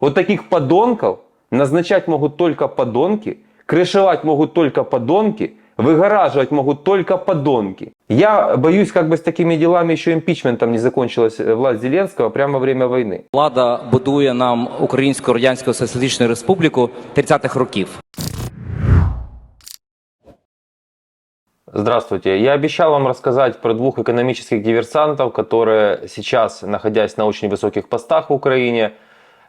Вот таких подонков назначать могут только подонки, крышевать могут только подонки, выгораживать могут только подонки. Я боюсь, как бы с такими делами еще импичментом не закончилась власть Зеленского прямо во время войны. Влада будує нам Українську Радянську Соціалістичну Республіку 30-х років. Здравствуйте. Я обещал вам рассказать про двух экономических диверсантов, которые сейчас, находясь на очень высоких постах в Украине,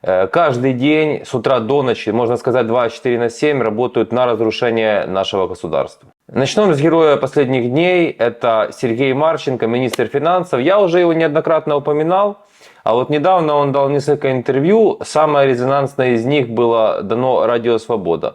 каждый день с утра до ночи, можно сказать 24/7, работают на разрушение нашего государства. Начнем с героя последних дней. Это Сергей Марченко, министр финансов. Я уже его неоднократно упоминал. А вот недавно он дал несколько интервью. Самое резонансное из них было дано Радио Свобода.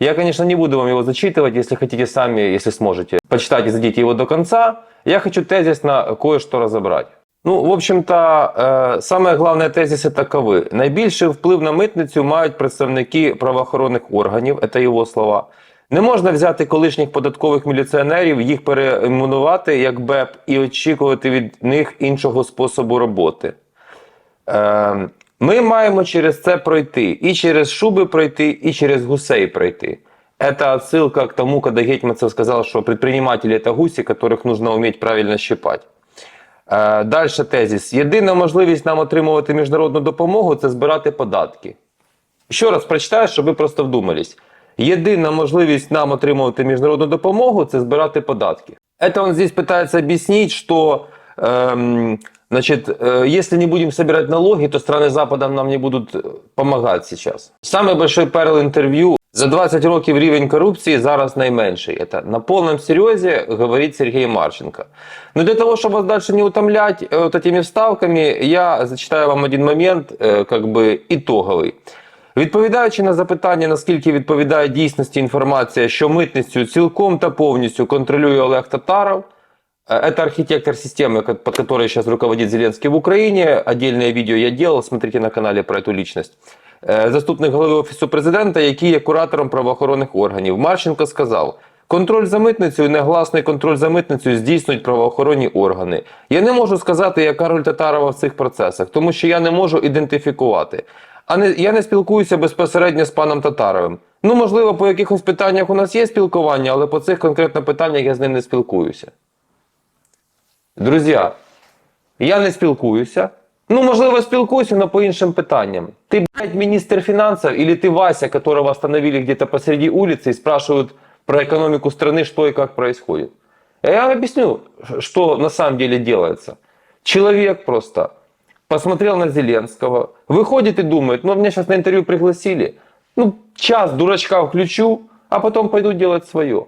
Я, конечно, не буду вам его зачитывать, если хотите сами, если сможете. Почитайте, зайдите его до конца. Я хочу тезисно кое-что разобрать. Ну, в общем-то, самое главное тезиси такові. Найбільший вплив на митницю мають представники правоохоронних органів, це його слова. Не можна взяти колишніх податкових міліціонерів, їх переіменувати як БЕП і очікувати від них іншого способу роботи. Ми маємо через це пройти. І через шуби пройти, і через гусей пройти. Это отсылка к тому, когда Гетманцев сказал, что предприниматели это гуси, которых нужно уметь правильно щипать. Дальше тезис. Єдина можливість нам отримувати міжнародну допомогу – це збирати податки. Ще раз прочитаю, щоб ви просто вдумались. Єдина можливість нам отримувати міжнародну допомогу – це збирати податки. Это он здесь пытается объяснить, что значит, если не будем собирать налоги, то страны Запада нам не будут помогать сейчас. Самый большой перл интервью. За 20 років рівень корупції зараз найменший. Это на полном серьезе говорит Сергей Марченко. Но для того, чтобы вас дальше не утомлять вот этими вставками, я зачитаю вам один момент, как бы итоговий. Відповідаючи на запитання, наскільки відповідає дійсності інформація, що митницю цілком та повністю контролює Олег Татаров, это архитектор системы, под которой сейчас руководит Зеленский в Украине. Отдельное видео я делал, смотрите на канале про эту личность. Заступник голови Офісу Президента, який є куратором правоохоронних органів. Марченко сказав, контроль за митницею, негласний контроль за митницею здійснюють правоохоронні органи. Я не можу сказати, яка роль Татарова в цих процесах, тому що я не можу ідентифікувати. Я не спілкуюся безпосередньо з паном Татаровим. Ну, можливо, по якихось питаннях у нас є спілкування, але по цих конкретно питаннях я з ним не спілкуюся. Друзі, я не спілкуюся. Ну, можливо, спілкуюся, но по іншим питанням. Ты, блядь, министр финансов или ты Вася, которого остановили где-то посреди улицы и спрашивают про экономику страны, что и как происходит? Я вам объясню, что на самом деле делается. Человек просто посмотрел на Зеленского, выходит и думает, ну, меня сейчас на интервью пригласили, ну, час дурачка включу, а потом пойду делать свое.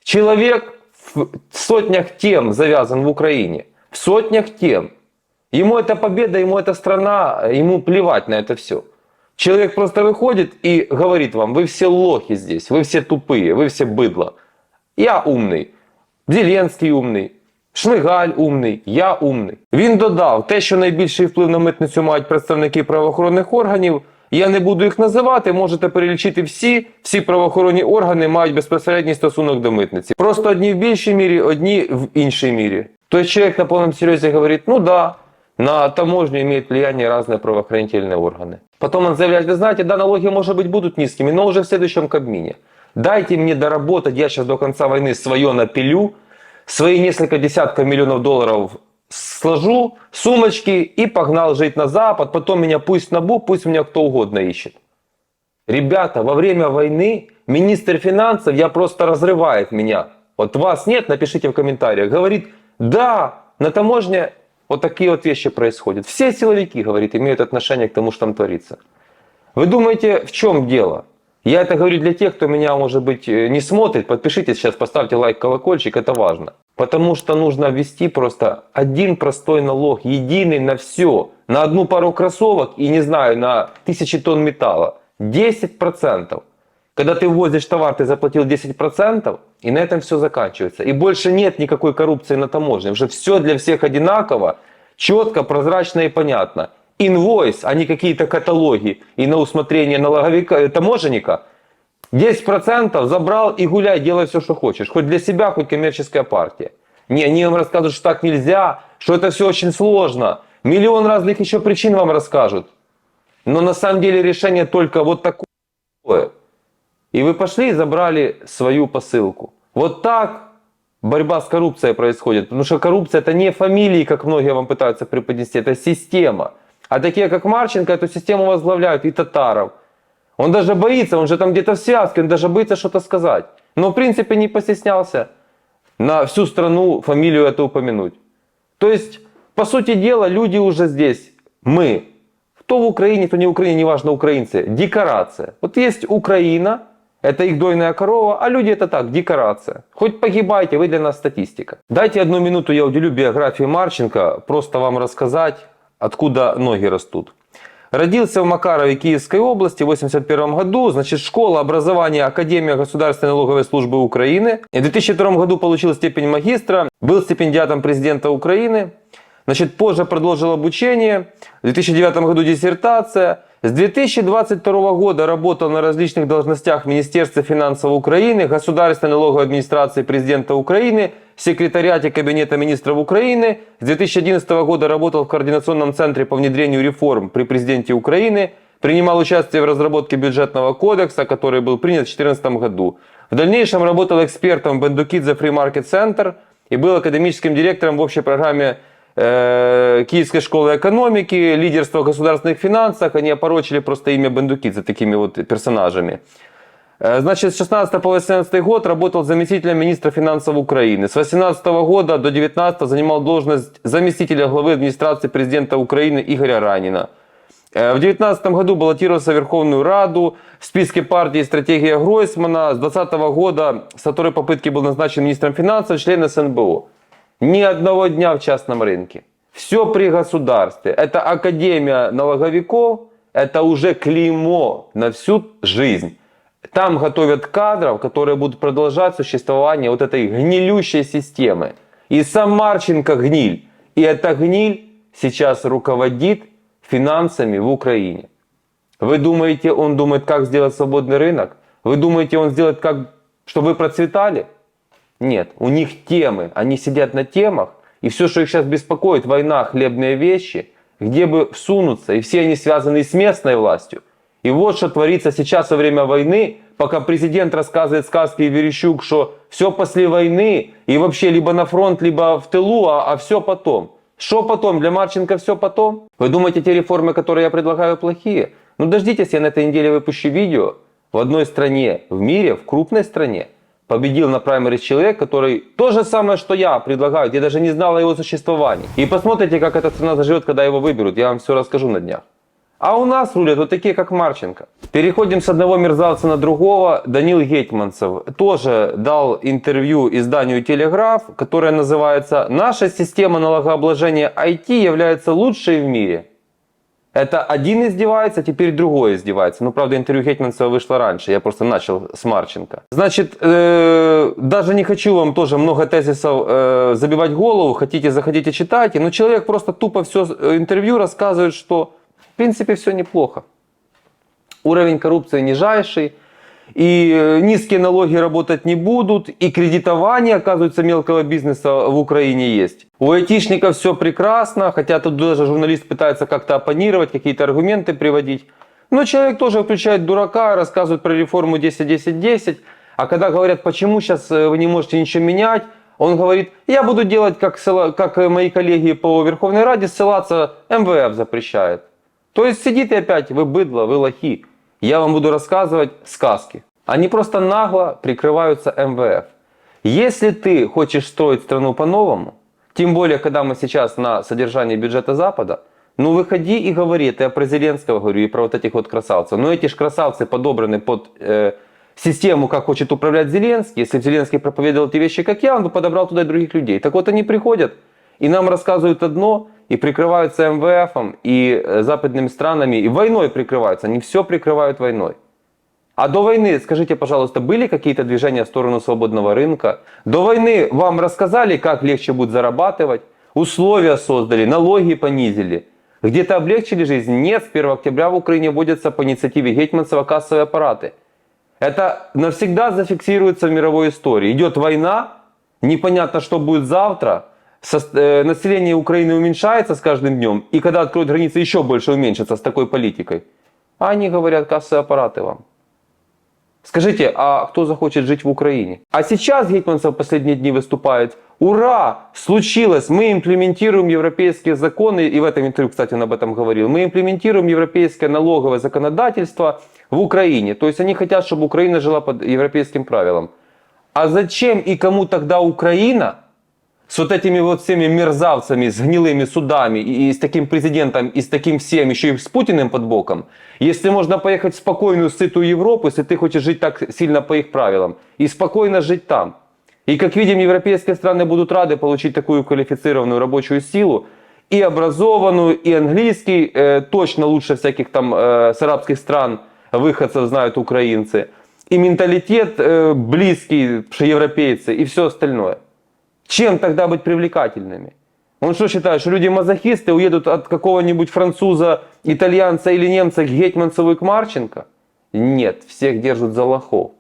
Человек в сотнях тем завязан в Украине, в сотнях тем. Ему эта победа, ему эта страна, ему плевать на это все. Человек просто выходит и говорит вам, вы все лохи здесь, вы все тупые, вы все быдло. Я умный, Зеленський умний, Шмигаль умний, я умний. Він додав, те, що найбільший вплив на митницю мають представники правоохоронних органів, я не буду їх називати, можете перелічити всі правоохоронні органи мають безпосередній стосунок до митниці. Просто одні в більшій мірі, одні в іншій мірі. Той человек на полном серьезе говорит, ну да, на таможню имеют влияние разные правоохранительные органы. Потом он заявляет, вы знаете, да, налоги, может быть, будут низкими, но уже в следующем Кабмине. Дайте мне доработать, я сейчас до конца войны свое напилю, свои несколько десятков миллионов долларов сложу, сумочки и погнал жить на Запад, потом меня пусть НАБУ, пусть меня кто угодно ищет. Ребята, во время войны министр финансов, я просто разрывает меня. Вот вас нет, напишите в комментариях. Говорит, да, на таможне вот такие вот вещи происходят. Все силовики, говорит, имеют отношение к тому, что там творится. Вы думаете, в чем дело? Я это говорю для тех, кто меня, может быть, не смотрит. Подпишитесь сейчас, поставьте лайк, колокольчик, это важно. Потому что нужно ввести просто один простой налог, единый на все. На одну пару кроссовок и, не знаю, на 1000 тонн металла. 10%. Когда ты ввозишь товар, ты заплатил 10%, и на этом все заканчивается. И больше нет никакой коррупции на таможне. Уже все для всех одинаково, четко, прозрачно и понятно. Инвойс, а не какие-то каталоги и на усмотрение налоговика, таможенника. 10% забрал и гуляй, делай все, что хочешь. Хоть для себя, хоть коммерческая партия. Не, они вам расскажут, что так нельзя, что это все очень сложно. Миллион разных еще причин вам расскажут. Но на самом деле решение только вот такое. И вы пошли и забрали свою посылку. Вот так борьба с коррупцией происходит. Потому что коррупция это не фамилии, как многие вам пытаются преподнести, это система. А такие как Марченко эту систему возглавляют и Татаров. Он даже боится, он же там где-то в связке, он даже боится что-то сказать. Но в принципе не постеснялся на всю страну фамилию эту упомянуть. То есть, по сути дела, люди уже здесь, мы, кто в Украине, кто не в Украине, неважно, украинцы, декорация. Вот есть Украина, это их дойная корова, а люди это так, декорация. Хоть погибайте, вы для нас статистика. Дайте одну минуту, я уделю биографии Марченко, просто вам рассказать, откуда ноги растут. Родился в Макарове Киевской области в 1981 году. Значит, школа, образование, Академия Государственной налоговой службы Украины. В 2002 году получил степень магистра, был стипендиатом президента Украины. Значит, позже продолжил обучение. В 2009 году диссертация. С 2022 года работал на различных должностях в Министерстве финансов Украины, Государственной налоговой администрации президента Украины, секретариате Кабинета министров Украины. С 2011 года работал в Координационном центре по внедрению реформ при президенте Украины. Принимал участие в разработке бюджетного кодекса, который был принят в 2014 году. В дальнейшем работал экспертом в Бендукидзе Free Market Center и был академическим директором в общей программе Киевской школы экономики, лидерство в государственных финансах. Они опорочили просто имя Бендукидзе такими вот персонажами. Значит, с 16 по 18 год работал заместителем министра финансов Украины. С 18 года до 19 занимал должность заместителя главы администрации президента Украины Игоря Ранина. В 2019 году баллотировался в Верховную Раду в списке партии «Стратегия Гройсмана». С 2020 года со второй попытки был назначен министром финансов, член СНБО. Ни одного дня в частном рынке. Все при государстве. Это академия налоговиков, это уже клеймо на всю жизнь. Там готовят кадров, которые будут продолжать существование вот этой гнилющей системы. И сам Марченко гниль. И эта гниль сейчас руководит финансами в Украине. Вы думаете, он думает, как сделать свободный рынок? Вы думаете, он сделает, как, чтобы вы процветали? Нет, у них темы, они сидят на темах, и все, что их сейчас беспокоит, война, хлебные вещи, где бы всунуться, и все они связаны с местной властью. И вот что творится сейчас во время войны, пока президент рассказывает сказки и Верещук, что все после войны, и вообще либо на фронт, либо в тылу, а все потом. Что потом? Для Марченко все потом? Вы думаете, те реформы, которые я предлагаю, плохие? Ну дождитесь, я на этой неделе выпущу видео. В одной стране в мире, в крупной стране, победил на праймерис человек, который то же самое, что я предлагаю. Я даже не знал о его существовании. И посмотрите, как эта страна заживет, когда его выберут. Я вам все расскажу на днях. А у нас рулят вот такие, как Марченко. Переходим с одного мерзавца на другого. Данил Гетманцев тоже дал интервью изданию «Телеграф», которое называется «Наша система налогообложения IT является лучшей в мире». Это один издевается, теперь другой издевается. Ну, правда, интервью Гетманцева вышло раньше. Я просто начал с Марченко. Значит, даже не хочу вам тоже много тезисов забивать голову. Хотите, заходите, читайте. Но человек просто тупо все интервью рассказывает, что в принципе все неплохо. Уровень коррупции нижайший. И низкие налоги работать не будут. И кредитование, оказывается, мелкого бизнеса в Украине есть. У айтишников все прекрасно. Хотя тут даже журналист пытается как-то оппонировать, какие-то аргументы приводить. Но человек тоже включает дурака, рассказывает про реформу 10-10-10. А когда говорят, почему сейчас вы не можете ничего менять, он говорит, я буду делать, как мои коллеги по Верховной Раде, ссылаться, МВФ запрещает. То есть сидит и опять, вы быдло, вы лохи. Я вам буду рассказывать сказки. Они просто нагло прикрываются МВФ. Если ты хочешь строить страну по-новому, тем более, когда мы сейчас на содержании бюджета Запада, ну выходи и говори, это я про Зеленского говорю и про вот этих вот красавцев. Но эти же красавцы подобраны под систему, как хочет управлять Зеленский. Если бы Зеленский проповедовал эти вещи, как я, он бы подобрал туда и других людей. Так вот они приходят и нам рассказывают одно, и прикрываются МВФом, и западными странами, и войной прикрываются. Они все прикрывают войной. А до войны, скажите, пожалуйста, были какие-то движения в сторону свободного рынка? До войны вам рассказали, как легче будет зарабатывать? Условия создали, налоги понизили. Где-то облегчили жизнь? Нет, с 1 октября в Украине вводятся по инициативе Гетманцева кассовые аппараты. Это навсегда зафиксируется в мировой истории. Идет война, непонятно, что будет завтра. население Украины уменьшается с каждым днем, и когда откроют границы, еще больше уменьшится с такой политикой. А они говорят, кассовые аппараты вам. Скажите, а кто захочет жить в Украине? А сейчас Гетманцев в последние дни выступает: ура, случилось, мы имплементируем европейские законы, и в этом интервью, кстати, он об этом говорил, мы имплементируем европейское налоговое законодательство в Украине. То есть они хотят, чтобы Украина жила под европейским правилам. А зачем и кому тогда Украина с вот этими вот всеми мерзавцами, с гнилыми судами и с таким президентом, и с таким всем, еще и с Путиным под боком, если можно поехать в спокойную, сытую Европу, если ты хочешь жить так сильно по их правилам, и спокойно жить там. И как видим, европейские страны будут рады получить такую квалифицированную рабочую силу, и образованную, и английский, точно лучше всяких там с арабских стран выходцев знают украинцы, и менталитет близкий, что европейцы, и все остальное. Чем тогда быть привлекательными? Он что считает, что люди-мазохисты уедут от какого-нибудь француза, итальянца или немца к Гетманцеву и к Марченко? Нет, всех держат за лохов.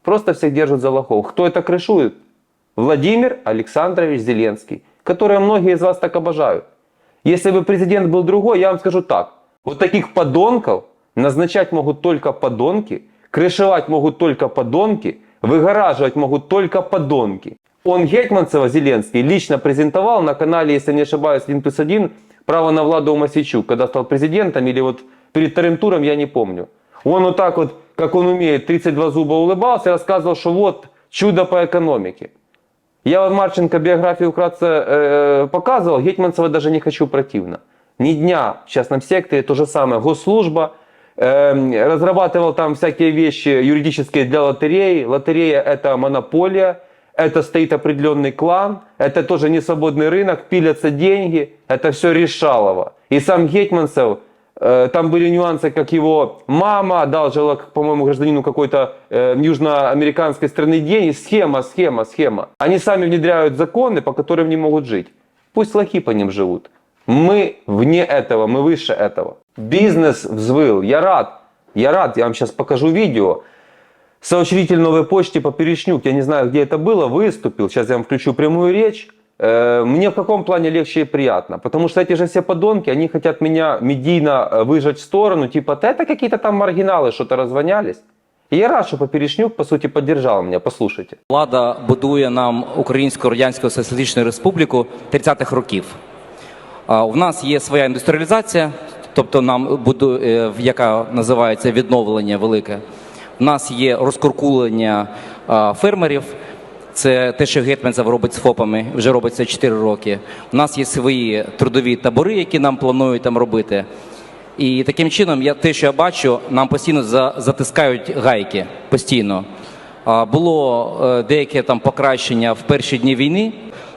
Просто всех держат за лохов. Кто это крышует? Владимир Александрович Зеленский, которого многие из вас так обожают. Если бы президент был другой, я вам скажу так. Вот таких подонков назначать могут только подонки, крышевать могут только подонки, выгораживать могут только подонки. Он Гетманцева, Зеленский, лично презентовал на канале, если не ошибаюсь, 1+1, право на Владу Масичук, когда стал президентом, или вот перед вторым туром, я не помню. Он вот так вот, как он умеет, 32 зуба улыбался и рассказывал, что вот чудо по экономике. Я вам Марченко биографию вкратце показывал, Гетманцева даже не хочу противно. Ни дня в частном секторе, то же самое, госслужба, разрабатывал там всякие вещи юридические для лотереи. Лотерея — это монополия. Это стоит определенный клан, это тоже не свободный рынок, пилятся деньги, это все решалово. И сам Гетманцев, там были нюансы, как его мама одалжила, по-моему, гражданину какой-то южноамериканской страны деньги. Схема. Они сами внедряют законы, по которым не могут жить. Пусть лохи по ним живут. Мы вне этого, мы выше этого. Бизнес взвыл. Я рад, я вам сейчас покажу видео. Соучредитель Новой почты Поперечнюк, я не знаю, где это было, выступил. Сейчас я вам включу прямую речь. Мне в каком плане легче и приятно? Потому что эти же все подонки, они хотят меня медийно выжать в сторону. Типа, это какие-то там маргиналы что-то развонялись. І я рад, що Поперечнюк, по суті, підтримав мене. Послухайте. Влада будує нам Українську Радянську Соціалістичну Республіку 30-х років. У нас є своя індустріалізація, тобто нам будує, яка називається відновлення велике. У нас є розкуркулення фермерів, це те, що Гетманцев робить з ФОПами, вже робить це 4 роки. У нас є свої трудові табори, які нам планують там робити. І таким чином, те, що я бачу, нам постійно затискають гайки, постійно. Було деяке там покращення в перші дні війни.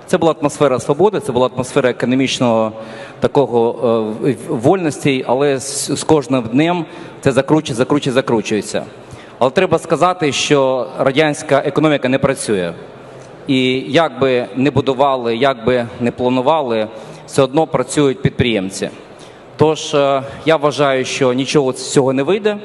Це була атмосфера свободи, це була атмосфера економічного такого вольності, але з кожним днем це закручується. Але треба сказати, що радянська економіка не працює. І як би не будували, як би не планували, все одно працюють підприємці. Тож я вважаю, що нічого з цього не вийде,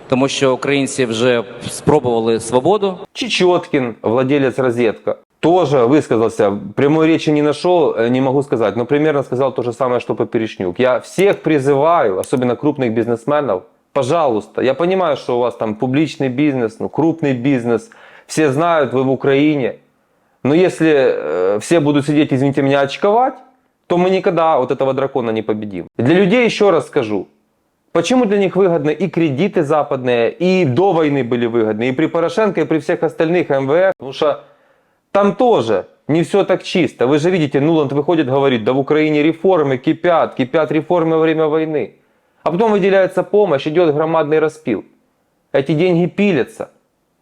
тому що українці вже спробували свободу. Чечеткин, владелец «Розетка», тоже высказался. Прямой речи не нашел, не могу сказать, но примерно сказал то же самое, что Поперечнюк. Я всех призываю, особенно крупных бизнесменов, пожалуйста, я понимаю, что у вас там публичный бизнес, крупный бизнес, все знают, вы в Украине, но если все будут сидеть, извините меня, очковать, то мы никогда вот этого дракона не победим. Для людей еще раз скажу, почему для них выгодны и кредиты западные, и до войны были выгодны, и при Порошенко, и при всех остальных МВФ, потому что там тоже не все так чисто. Вы же видите, Нуланд выходит, говорит, да в Украине реформы кипят реформы во время войны. А потом выделяется помощь, идет громадный распил. Эти деньги пилятся.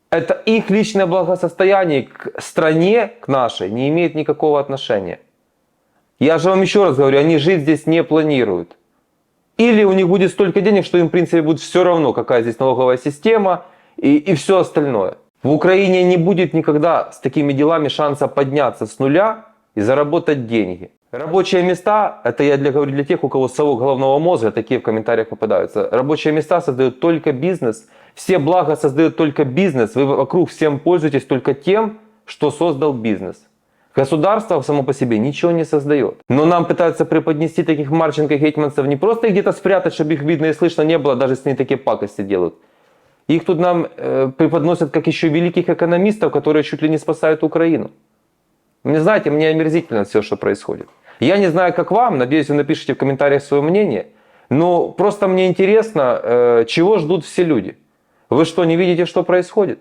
Это их личное благосостояние к стране, к нашей, не имеет никакого отношения. Я же вам еще раз говорю, они жить здесь не планируют. Или у них будет столько денег, что им, в принципе, будет все равно, какая здесь налоговая система и все остальное. В Украине не будет никогда с такими делами шанса подняться с нуля и заработать деньги. Рабочие места, это я говорю для тех, у кого совок головного мозга, такие в комментариях попадаются. Рабочие места создает только бизнес. Все блага создает только бизнес. Вы вокруг всем пользуетесь только тем, что создал бизнес. Государство само по себе ничего не создает. Но нам пытаются преподнести таких Марченко и гетьманцев не просто их где-то спрятать, чтобы их видно и слышно не было, даже если они такие пакости делают. Их тут нам преподносят как еще великих экономистов, которые чуть ли не спасают Украину. Мне, знаете, мне омерзительно все, что происходит. Я не знаю, как вам, надеюсь, вы напишите в комментариях свое мнение, но просто мне интересно, чего ждут все люди. Вы что, не видите, что происходит?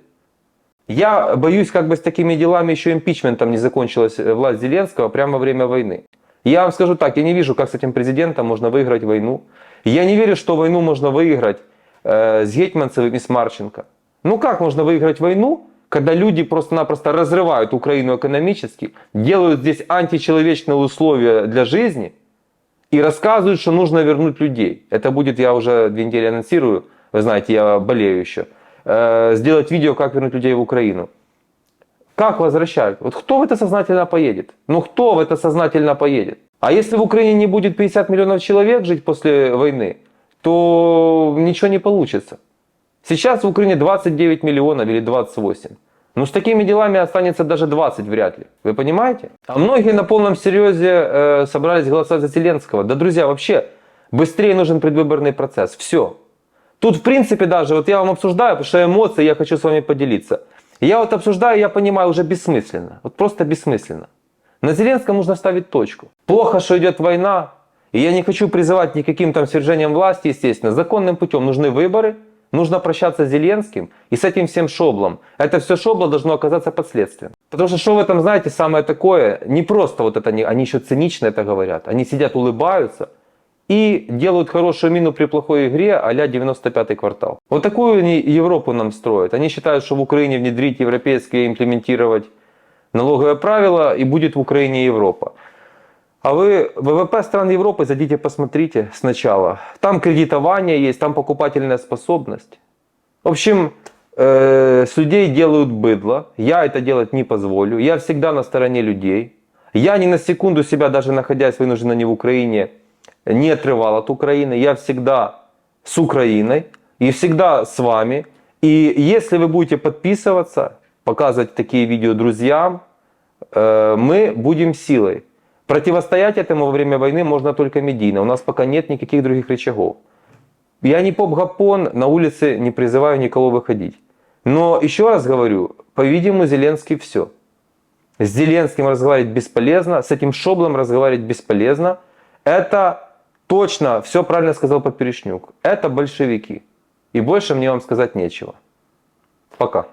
Я боюсь, как бы с такими делами еще импичментом не закончилась власть Зеленского прямо во время войны. Я вам скажу так, я не вижу, как с этим президентом можно выиграть войну. Я не верю, что войну можно выиграть с Гетманцевым и с Марченко. Ну как можно выиграть войну, когда люди просто-напросто разрывают Украину экономически, делают здесь античеловечные условия для жизни и рассказывают, что нужно вернуть людей. Это будет, я уже 2 недели анонсирую, вы знаете, я болею еще. Сделать видео, как вернуть людей в Украину. Как возвращают? Вот кто в это сознательно поедет? Ну кто в это сознательно поедет? А если в Украине не будет 50 миллионов человек жить после войны, то ничего не получится. Сейчас в Украине 29 миллионов или 28. Но с такими делами останется даже 20 вряд ли. Вы понимаете? А многие на полном серьезе собрались голосовать за Зеленского. Да, друзья, вообще быстрее нужен предвыборный процесс. Все. Тут, в принципе, даже, вот я вам обсуждаю, потому что эмоции, я хочу с вами поделиться. Я вот обсуждаю, я понимаю, уже бессмысленно. Вот просто бессмысленно. На Зеленском нужно ставить точку. Плохо, что идет война. И я не хочу призывать никаким там свержением власти, естественно. Законным путем нужны выборы. Нужно прощаться с Зеленским и с этим всем шоблом. Это все шобло должно оказаться под следствием. Потому что что в этом, знаете, самое такое, не просто вот это, они еще цинично это говорят. Они сидят, улыбаются и делают хорошую мину при плохой игре а-ля 95-й квартал. Вот такую они Европу нам строят. Они считают, что в Украине внедрить европейские, имплементировать налоговые правила и будет в Украине Европа. А вы ВВП стран Европы зайдите посмотрите сначала. Там кредитование есть, там покупательная способность. В общем, с людей делают быдло. Я это делать не позволю. Я всегда на стороне людей. Я ни на секунду себя, даже находясь вынужденно не в Украине, не отрывал от Украины. Я всегда с Украиной и всегда с вами. И если вы будете подписываться, показывать такие видео друзьям, мы будем силой. Противостоять этому во время войны можно только медийно. У нас пока нет никаких других рычагов. Я не поп-гапон, на улице не призываю никого выходить. Но еще раз говорю, по-видимому, Зеленский все. С Зеленским разговаривать бесполезно, с этим шоблом разговаривать бесполезно. Это точно, все правильно сказал Поперечнюк. Это большевики. И больше мне вам сказать нечего. Пока.